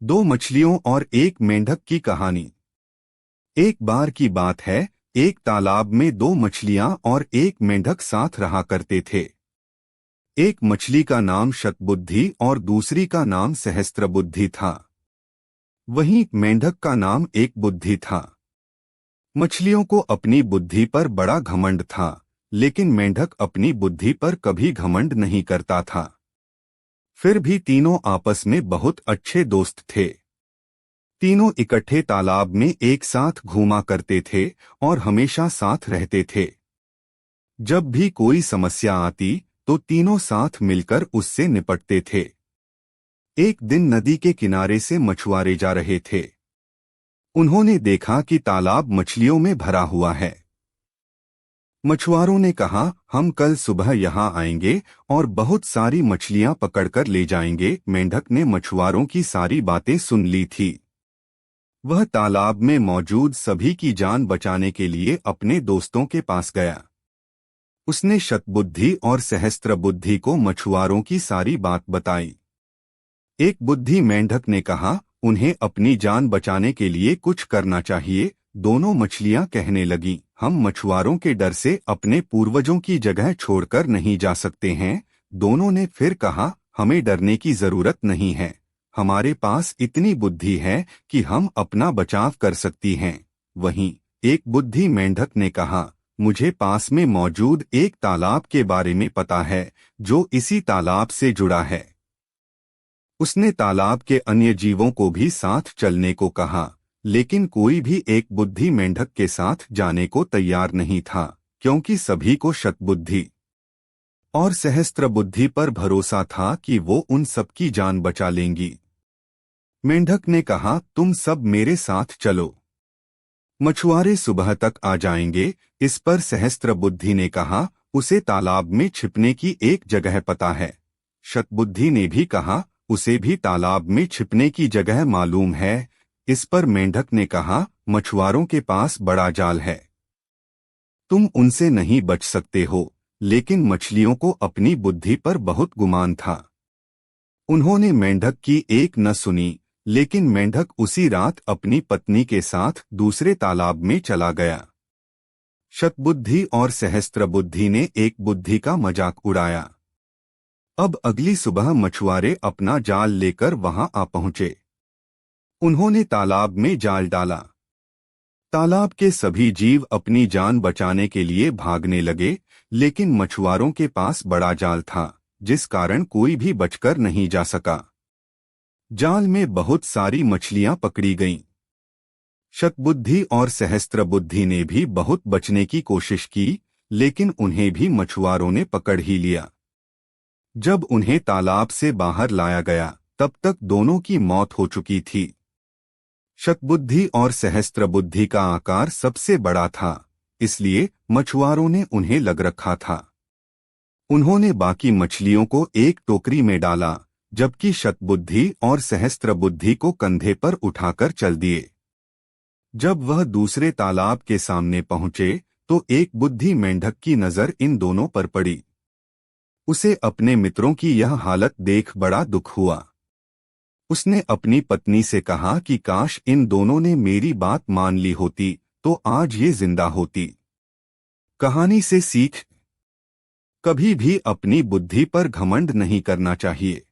दो मछलियों और एक मेंढक की कहानी। एक बार की बात है, एक तालाब में दो मछलियां और एक मेंढक साथ रहा करते थे। एक मछली का नाम शतबुद्धि और दूसरी का नाम सहस्त्रबुद्धि था। वहीं मेंढक का नाम एक बुद्धि था। मछलियों को अपनी बुद्धि पर बड़ा घमंड था, लेकिन मेंढक अपनी बुद्धि पर कभी घमंड नहीं करता था। फिर भी तीनों आपस में बहुत अच्छे दोस्त थे। तीनों इकट्ठे तालाब में एक साथ घूमा करते थे और हमेशा साथ रहते थे। जब भी कोई समस्या आती तो तीनों साथ मिलकर उससे निपटते थे। एक दिन नदी के किनारे से मछुआरे जा रहे थे। उन्होंने देखा कि तालाब मछलियों में भरा हुआ है। मछुआरों ने कहा, हम कल सुबह यहाँ आएंगे और बहुत सारी मछलियां पकड़कर ले जाएंगे। मेंढक ने मछुआरों की सारी बातें सुन ली थी। वह तालाब में मौजूद सभी की जान बचाने के लिए अपने दोस्तों के पास गया। उसने शतबुद्धि और सहस्त्रबुद्धि को मछुआरों की सारी बात बताई। एक बुद्धि मेंढक ने कहा, उन्हें अपनी जान बचाने के लिए कुछ करना चाहिए। दोनों मछलियां कहने लगीं, हम मछुआरों के डर से अपने पूर्वजों की जगह छोड़कर नहीं जा सकते हैं। दोनों ने फिर कहा, हमें डरने की जरूरत नहीं है। हमारे पास इतनी बुद्धि है कि हम अपना बचाव कर सकती हैं। वहीं एक बुद्धि मेंढक ने कहा, मुझे पास में मौजूद एक तालाब के बारे में पता है, जो इसी तालाब से जुड़ा है। उसने तालाब के अन्य जीवों को भी साथ चलने को कहा, लेकिन कोई भी एक बुद्धि मेंढक के साथ जाने को तैयार नहीं था, क्योंकि सभी को शतबुद्धि और सहस्त्रबुद्धि पर भरोसा था कि वो उन सबकी जान बचा लेंगी। मेंढक ने कहा, तुम सब मेरे साथ चलो, मछुआरे सुबह तक आ जाएंगे। इस पर सहस्त्रबुद्धि ने कहा, उसे तालाब में छिपने की एक जगह पता है। शतबुद्धि ने भी कहा, उसे भी तालाब में छिपने की जगह मालूम है। इस पर मेंढक ने कहा, मछुआरों के पास बड़ा जाल है, तुम उनसे नहीं बच सकते हो। लेकिन मछलियों को अपनी बुद्धि पर बहुत गुमान था। उन्होंने मेंढक की एक न सुनी, लेकिन मेंढक उसी रात अपनी पत्नी के साथ दूसरे तालाब में चला गया। शतबुद्धि और सहस्त्रबुद्धि ने एक बुद्धि का मजाक उड़ाया। अब अगली सुबह मछुआरे अपना जाल लेकर वहां आ पहुंचे। उन्होंने तालाब में जाल डाला। तालाब के सभी जीव अपनी जान बचाने के लिए भागने लगे, लेकिन मछुआरों के पास बड़ा जाल था, जिस कारण कोई भी बचकर नहीं जा सका। जाल में बहुत सारी मछलियां पकड़ी गईं। शतबुद्धि और सहस्त्रबुद्धि ने भी बहुत बचने की कोशिश की, लेकिन उन्हें भी मछुआरों ने पकड़ ही लिया। जब उन्हें तालाब से बाहर लाया गया, तब तक दोनों की मौत हो चुकी थी। शतबुद्धि और सहस्त्रबुद्धि का आकार सबसे बड़ा था, इसलिए मछुआरों ने उन्हें लग रखा था। उन्होंने बाकी मछलियों को एक टोकरी में डाला, जबकि शतबुद्धि और सहस्त्रबुद्धि को कंधे पर उठाकर चल दिए। जब वह दूसरे तालाब के सामने पहुंचे, तो एक बुद्धि मेंढक की नजर इन दोनों पर पड़ी। उसे अपने मित्रों की यह हालत देख बड़ा दुख हुआ। उसने अपनी पत्नी से कहा कि काश इन दोनों ने मेरी बात मान ली होती, तो आज ये जिंदा होती। कहानी से सीख, कभी भी अपनी बुद्धि पर घमंड नहीं करना चाहिए।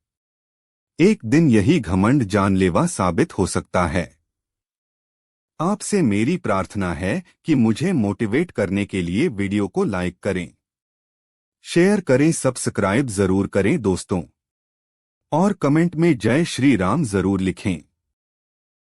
एक दिन यही घमंड जानलेवा साबित हो सकता है। आपसे मेरी प्रार्थना है कि मुझे मोटिवेट करने के लिए वीडियो को लाइक करें, शेयर करें, सब्सक्राइब जरूर करें दोस्तों, और कमेंट में जय श्री राम जरूर लिखें।